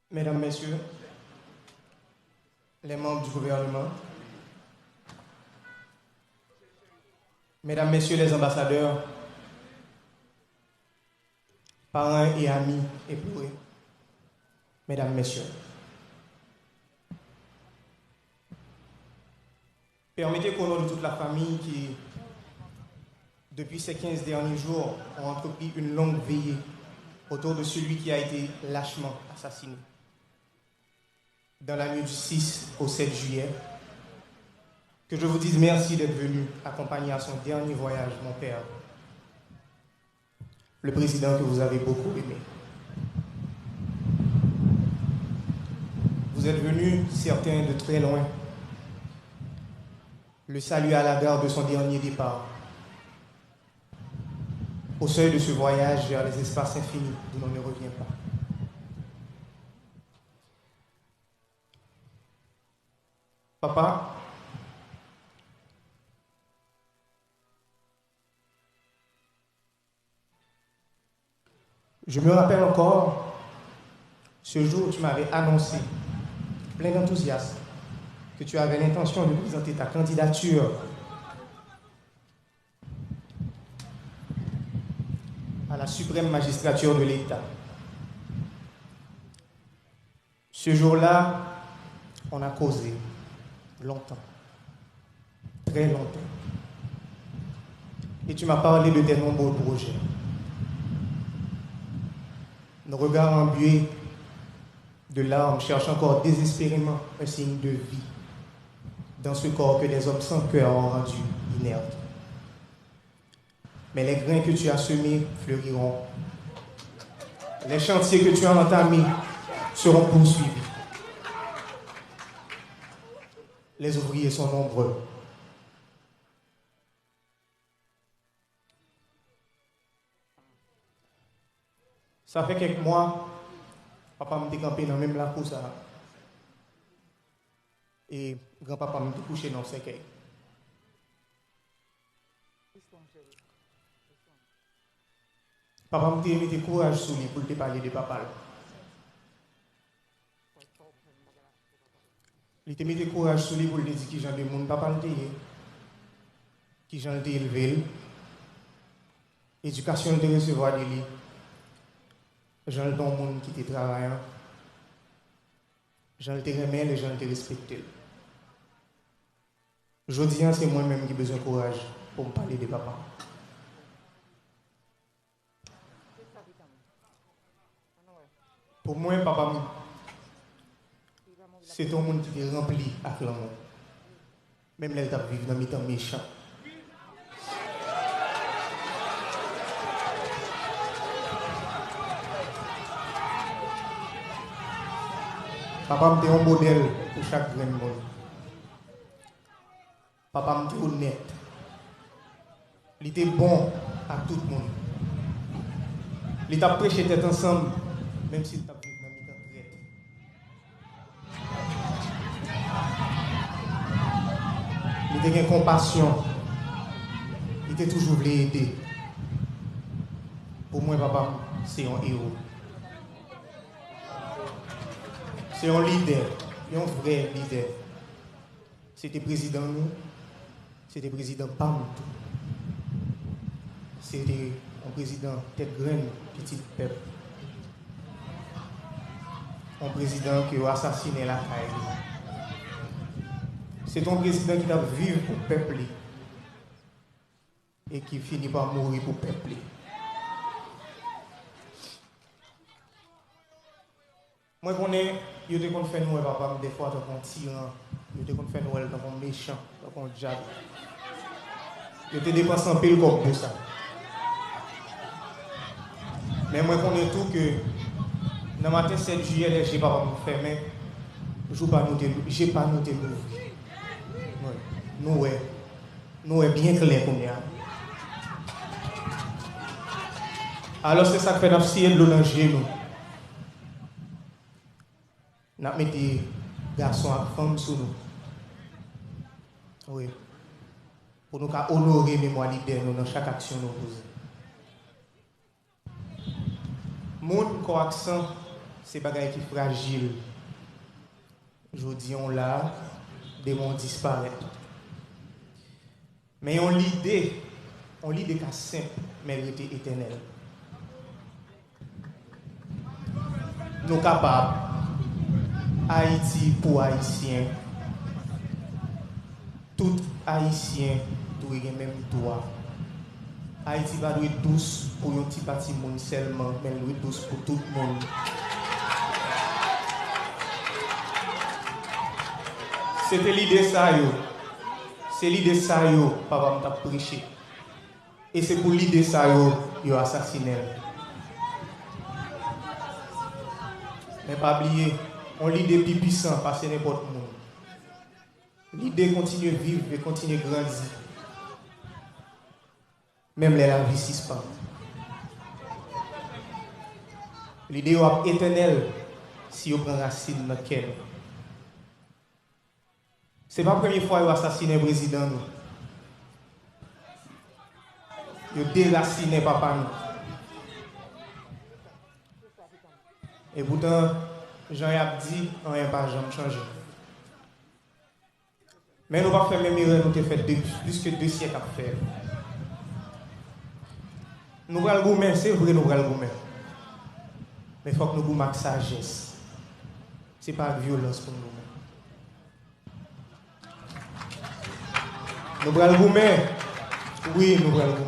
Mesdames, Messieurs, les membres du gouvernement, Mesdames, Messieurs les ambassadeurs, parents et amis éplorés, Mesdames, Messieurs, permettez qu'au nom de toute la famille qui, depuis ces 15 derniers jours, ont entrepris une longue veillée autour de celui qui a été lâchement assassiné dans la nuit du 6 au 7 juillet, que je vous dise merci d'être venu accompagner à son dernier voyage mon père, le président que vous avez beaucoup aimé. Vous êtes venus, certains de très loin, le saluer à la gare de son dernier départ, au seuil de ce voyage vers les espaces infinis d'où l'on ne revient pas. Papa, je me rappelle encore ce jour où tu m'avais annoncé, plein d'enthousiasme, que tu avais l'intention de présenter ta candidature à la suprême magistrature de l'État. Ce jour-là, on a causé longtemps, très longtemps. Et tu m'as parlé de tes nombreux projets. Nos regards embués de larmes cherchent encore désespérément un signe de vie dans ce corps que des hommes sans cœur ont rendu inerte. Mais les grains que tu as semés fleuriront. Les chantiers que tu as entamés seront poursuivis. Les ouvriers sont nombreux. Ça fait quelques mois, papa m'a campé dans même la course et grand-papa m'a couché dans le cercueil. Papa m'a mis courage sur lui pour te parler de papa. Il te mis courage sur lui pour te dire qui j'en de monde papa le dire, qui j'en de élevé, éducation de recevoir de lui. J'en le monde qui te travaille, j'en le remet et j'en le respecte. Je dis, c'est moi-même qui ai besoin de courage pour me parler de papa. Pour moi, papa, c'est ton monde qui est rempli avec l'amour. Même les gens vivent dans les temps méchants. Papa était un modèle pour chaque grand monde. Papa était honnête. Il était bon à tout le monde. Il t'a prêché tête ensemble, même s'il t'a vécu dans les temps traite. Il était une compassion. Il était toujours voulu aider. Pour moi, papa, c'est un héros. C'est un leader, un vrai leader. C'était président nous, c'était président PAM. C'était un président tête graine, petit peuple. Un président qui a assassiné la caille. C'est un président qui a vécu pour le peuple et qui finit par mourir pour le peuple. Moi, je connais, je te connais nous, papa, des fois, comme un tyran, je te connais nous, comme un méchant, comme un diable. Je te dépense en pile comme ça. Mais moi, je connais tout que dans le matin 7 juillet, les j'ai pas fermé, je n'ai pas noté l'ouvrir. Nous, est bien clair comme ça. Alors, c'est ça que fait d'abscier de l'eau dans le genou. Nous mettons des garçons et femmes sur nous. Oui. Pour nous honorer la mémoire libère dans chaque action que nous posons. Monde qui a accent c'est bagaille qui fragile. Je dis on là, des mondes disparaître. Mais on l'idée qu'à simple, mais elle était éternelle. Nous capables, Haïti pour Haïtiens, tout Haïtien doit même droit. Haïti va être douce pour un petit parti monde seulement, mais elle doit être douce pour tout le monde. C'était l'idée ça yo. C'est l'idée ça yo, papa m'a prêché. Et c'est pour l'idée ça yo assassiné. Mais pas oublier, on l'idée plus puissant parce que n'importe monde. L'idée continue de vivre et continue de grandir. Même les la vie suspend. L'idée est éternelle si on prend racine dans le cœur. Ce n'est pas la première fois qu'ils ont assassiné le président. Ils ont déraciné papa. Et pourtant, Jean-Yves dit, rien pas jamais changé. Mais nous ne pouvons pas faire même erreur nous avons fait plus que 2 siècles à faire. Nous allons le gourmet, c'est vrai, nous allons le gourmet. Mais il faut que nous gourmet avec sagesse. Ce n'est pas avec violence pour nous. Nous allons le gourmet. Oui, nous allons le gourmet.